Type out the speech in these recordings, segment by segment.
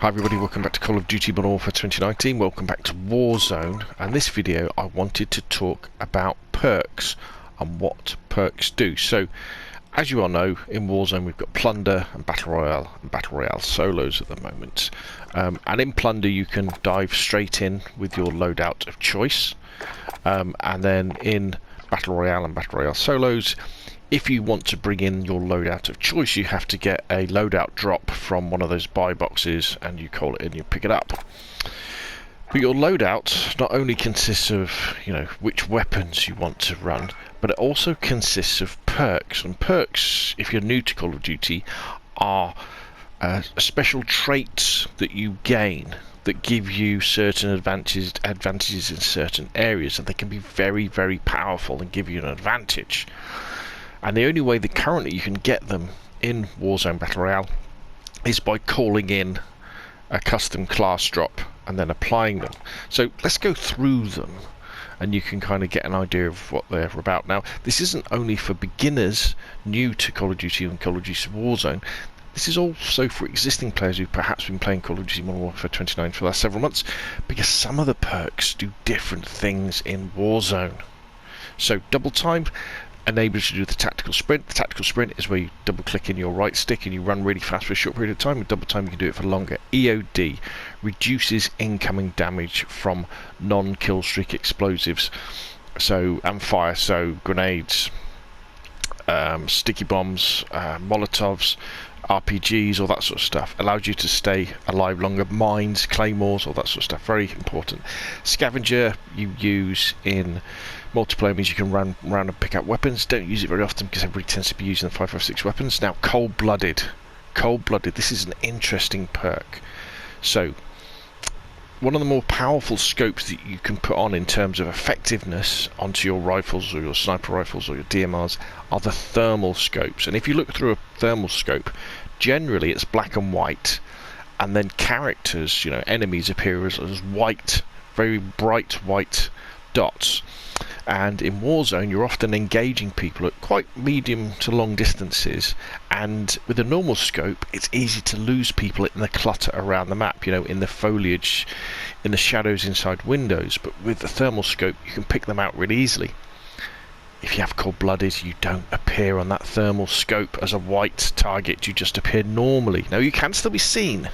Hi everybody, welcome back to Call of Duty Modern Warfare 2019, welcome back to Warzone, and this video I wanted to talk about perks and what perks do. So, as you all know, in Warzone we've got Plunder and Battle Royale solos at the moment. And in Plunder you can dive straight in with your loadout of choice, and then in Battle Royale and Battle Royale solos, if you want to bring in your loadout of choice, you have to get a loadout drop from one of those buy boxes and you call it and you pick it up. But your loadout not only consists of, which weapons you want to run, but it also consists of perks. And perks, if you're new to Call of Duty, are special traits that you gain that give you certain advantages in certain areas, and they can be very, very powerful and give you an advantage. And the only way that currently you can get them in Warzone Battle Royale is by calling in a custom class drop and then applying them. So let's go through them and you can kind of get an idea of what they're about. Now, this isn't only for beginners new to Call of Duty and Call of Duty Warzone. This is also for existing players who've perhaps been playing Call of Duty Modern Warfare 2019 for the last several months, because some of the perks do different things in Warzone. So double time enables you to do the tactical sprint. The tactical sprint is where you double click in your right stick and you run really fast for a short period of time. With double time you can do it for longer. EOD reduces incoming damage from non-kill streak explosives, and fire, so grenades, sticky bombs, molotovs, RPGs, all that sort of stuff. Allows you to stay alive longer. Mines, claymores, all that sort of stuff. Very important. Scavenger you use in multiplayer means you can run around and pick up weapons. Don't use it very often because everybody tends to be using the 5.56 weapons. Now, cold-blooded. Cold-blooded. This is an interesting perk. So, one of the more powerful scopes that you can put on in terms of effectiveness onto your rifles or your sniper rifles or your DMRs are the thermal scopes. And if you look through a thermal scope, generally it's black and white, and then characters, enemies appear as white, very bright white dots. And in Warzone you're often engaging people at quite medium to long distances, and with a normal scope it's easy to lose people in the clutter around the map, in the foliage, in the shadows inside windows. But with the thermal scope you can pick them out really easily. If you have cold-blooded, you don't appear on that thermal scope as a white target, you just appear normally. Now, you can still be seen,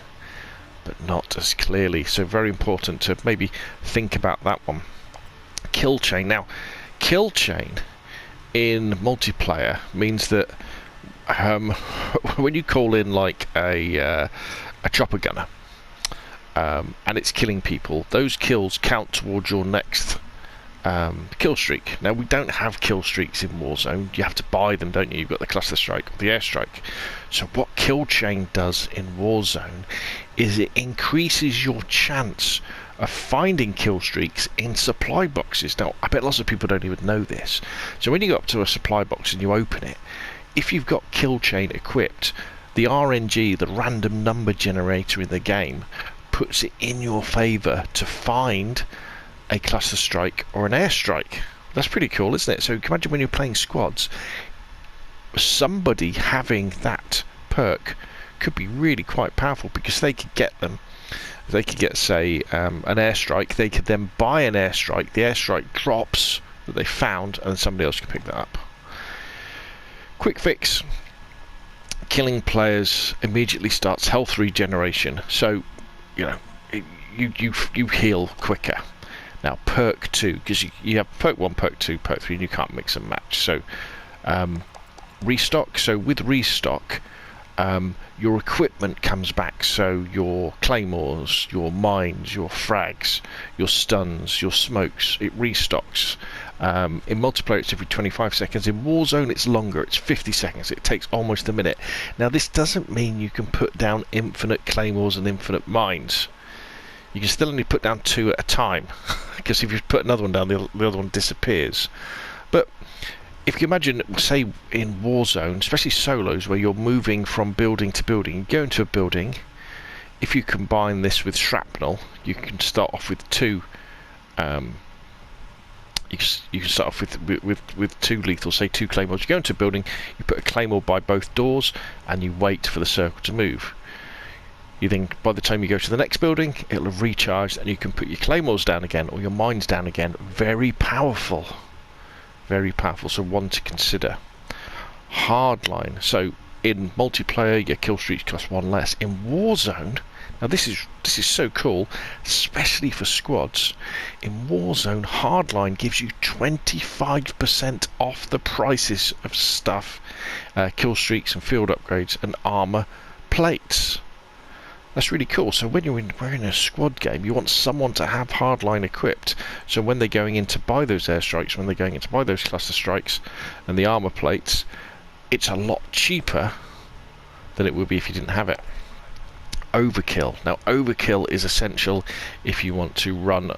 but not as clearly, so very important to maybe think about that one. Kill chain. Now, kill chain in multiplayer means that when you call in like a chopper gunner and it's killing people, those kills count towards your next kill streak. Now, we don't have kill streaks in Warzone. You have to buy them, don't you? You've got the cluster strike or the airstrike. So what kill chain does in Warzone is it increases your chance of finding kill streaks in supply boxes. Now, I bet lots of people don't even know this. So when you go up to a supply box and you open it, if you've got kill chain equipped, the RNG, the random number generator in the game, puts it in your favour to find a cluster strike or an airstrike. That's pretty cool, isn't it? So you can imagine when you're playing squads, somebody having that perk could be really quite powerful, because they could get them. They could get, say, an airstrike. They could then buy an airstrike. The airstrike drops that they found, and somebody else can pick that up. Quick fix. Killing players immediately starts health regeneration. So, you heal quicker. Now, perk 2, because you have perk 1, perk 2, perk 3, and you can't mix and match. So, restock. So with restock, your equipment comes back, so your claymores, your mines, your frags, your stuns, your smokes, it restocks. In multiplayer it's every 25 seconds. In Warzone it's longer, it's 50 seconds. It takes almost a minute. Now, this doesn't mean you can put down infinite claymores and infinite mines. You can still only put down 2 at a time, because if you put another one down, the other one disappears. But if you imagine, say, in Warzone, especially solos, where you're moving from building to building, you go into a building. If you combine this with shrapnel, you can start off with 2. You can start off with 2 lethal, say 2 claymores. You go into a building, you put a claymore by both doors, and you wait for the circle to move. You then, by the time you go to the next building, it'll have recharged and you can put your claymores down again or your mines down again. Very powerful. Very powerful, so one to consider. Hardline. So in multiplayer, your kill streaks cost 1 less. In Warzone, now this is so cool, especially for squads. In Warzone, Hardline gives you 25% off the prices of stuff, kill streaks and field upgrades and armor plates. That's really cool. So when we're in a squad game, you want someone to have Hardline equipped. So when they're going in to buy those airstrikes, when they're going in to buy those cluster strikes and the armor plates, it's a lot cheaper than it would be if you didn't have it. Overkill. Now overkill is essential if you want to run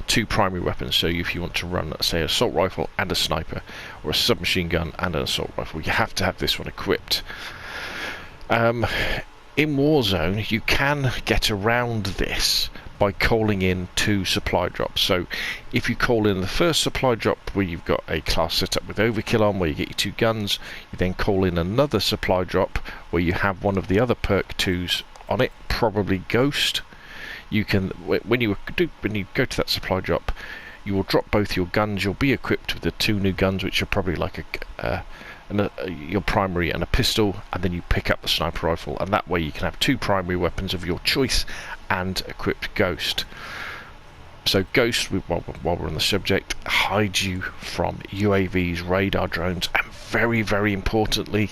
two primary weapons. So if you want to run, say, an assault rifle and a sniper, or a submachine gun and an assault rifle, you have to have this one equipped. In Warzone, you can get around this by calling in 2 supply drops. So if you call in the first supply drop where you've got a class set up with overkill on, where you get your 2 guns, you then call in another supply drop where you have one of the other perk 2s on it, probably Ghost. You can, when you go to that supply drop, you will drop both your guns. You'll be equipped with the 2 new guns, which are probably like your primary and a pistol, and then you pick up the sniper rifle, and that way you can have 2 primary weapons of your choice and equipped Ghost. So Ghost, while we're on the subject, hides you from UAVs, radar drones, and very, very importantly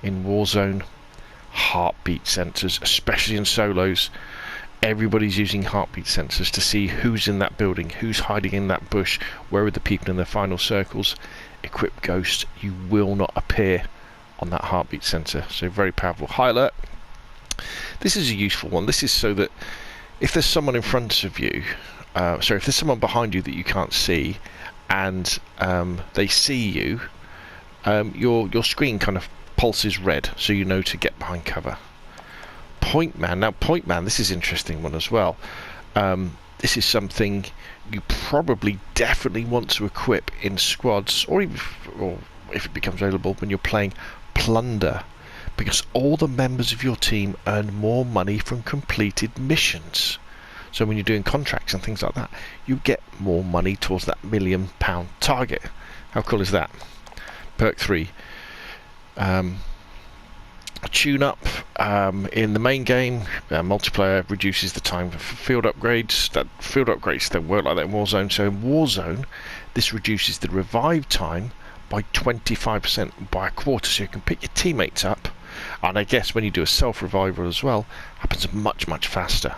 in Warzone, heartbeat sensors, especially in solos. Everybody's using heartbeat sensors to see who's in that building, who's hiding in that bush, where are the people in their final circles. Equip Ghost, you will not appear on that heartbeat sensor. So very powerful. High alert. This is a useful one. This is so that if there's someone in front of you, if there's someone behind you that you can't see, and they see you, your screen kind of pulses red, so you know to get behind cover. Point man. Now point man, this is an interesting one as well. This is something you probably definitely want to equip in squads, or if it becomes available when you're playing Plunder, because all the members of your team earn more money from completed missions. So when you're doing contracts and things like that, you get more money towards that £1 million target. How cool is that? Perk 3. Tune-up in the main game, multiplayer reduces the time for field upgrades. That field upgrades don't work like that in Warzone. So in Warzone, this reduces the revive time by 25%, by a quarter. So you can pick your teammates up, and I guess when you do a self-revival as well, happens much, much faster.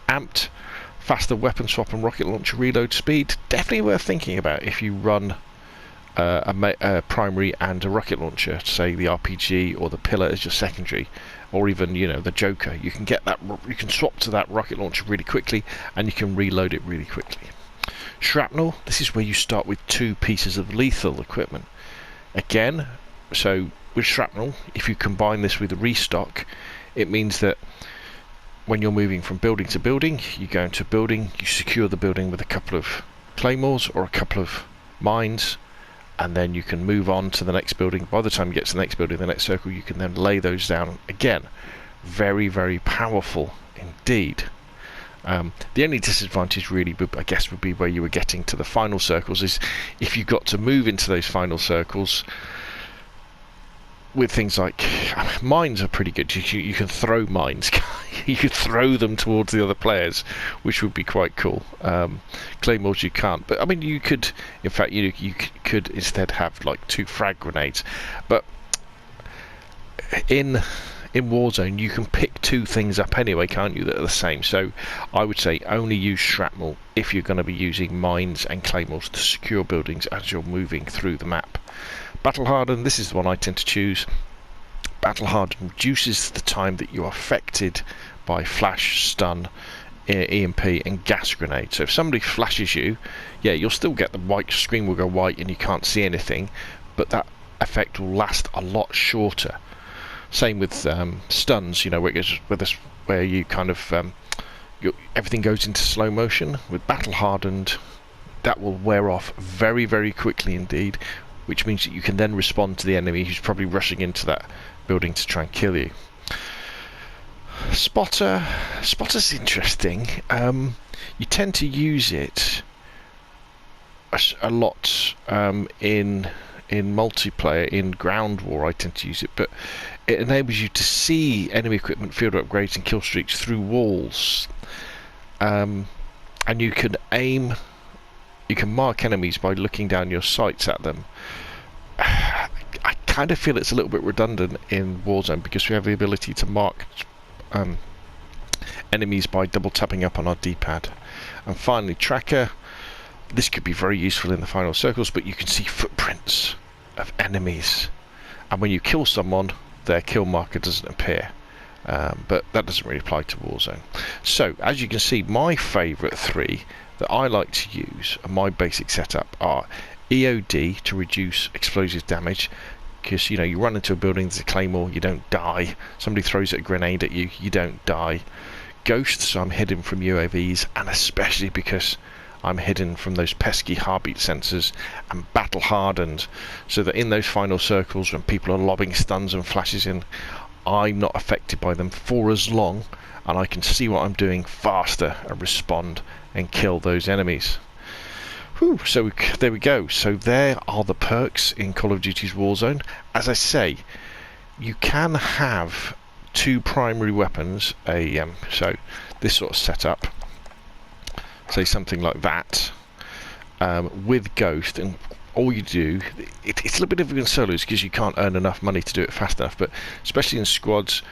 Amped, faster weapon swap and rocket launcher reload speed. Definitely worth thinking about if you run a primary and a rocket launcher, say the RPG or the Pillar as your secondary, or even the Joker. You can get that. You can swap to that rocket launcher really quickly, and you can reload it really quickly. Shrapnel. This is where you start with 2 pieces of lethal equipment. Again, so with shrapnel, if you combine this with a restock, it means that when you're moving from building to building, you go into a building, you secure the building with a couple of claymores or a couple of mines, and then you can move on to the next building. By the time you get to the next building, the next circle, you can then lay those down again. Very, very powerful indeed. The only disadvantage really, I guess, would be where you were getting to the final circles, is if you got to move into those final circles with things like mines are pretty good. You can throw mines. You could throw them towards the other players, which would be quite cool. Claymores you can't, but I mean you could. In fact, you could instead have like 2 frag grenades. But in Warzone, you can pick 2 things up anyway, can't you, that are the same? So I would say only use shrapnel if you're going to be using mines and claymores to secure buildings as you're moving through the map. Battle Harden, this is the one I tend to choose. Battle Harden reduces the time that you are affected by flash, stun, EMP and gas grenade. So if somebody flashes you, yeah, you'll still get the white screen will go white and you can't see anything, but that effect will last a lot shorter. Same with stuns, where you kind of everything goes into slow motion. With Battle Hardened, that will wear off very, very quickly indeed, which means that you can then respond to the enemy who's probably rushing into that building to try and kill you. Spotter's interesting. You tend to use it a lot in multiplayer. In ground war I tend to use it, but it enables you to see enemy equipment, field upgrades and kill streaks through walls, and you can mark enemies by looking down your sights at them. I kind of feel it's a little bit redundant in Warzone because we have the ability to mark enemies by double tapping up on our D-pad. And finally, tracker. This could be very useful in the final circles, but you can see footprints of enemies, and when you kill someone their kill marker doesn't appear, but that doesn't really apply to Warzone. So as you can see, my favourite three that I like to use and my basic setup are EOD to reduce explosive damage, because you know, you run into a building, there's a claymore, you don't die. Somebody throws a grenade at you, you don't die. Ghost, so I'm hidden from UAVs, and especially because I'm hidden from those pesky heartbeat sensors, and battle hardened, so that in those final circles when people are lobbing stuns and flashes in, I'm not affected by them for as long, and I can see what I'm doing faster and respond and kill those enemies. Whew, so there we go. So there are the perks in Call of Duty's Warzone. As I say, you can have two primary weapons, so this sort of setup, say something like that, with Ghost, and all you do, it's a little bit difficult in solos because you can't earn enough money to do it fast enough, but especially in squads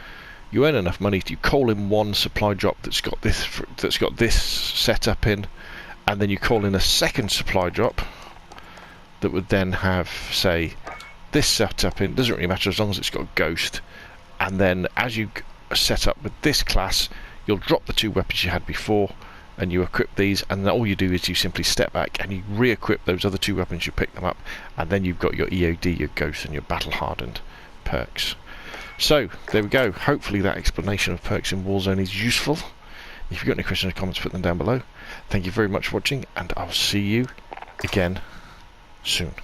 you earn enough money to call in one supply drop that's got this setup in, and then you call in a second supply drop that would then have, say, this setup in. Doesn't really matter as long as it's got Ghost, and then as you set up with this class, you'll drop the two weapons you had before and you equip these, and then all you do is you simply step back and you re-equip those other two weapons, you pick them up, and then you've got your EOD, your Ghost and your battle hardened perks. So there we go. Hopefully that explanation of perks in Warzone is useful. If you've got any questions or comments, put them down below. Thank you very much for watching, and I'll see you again soon.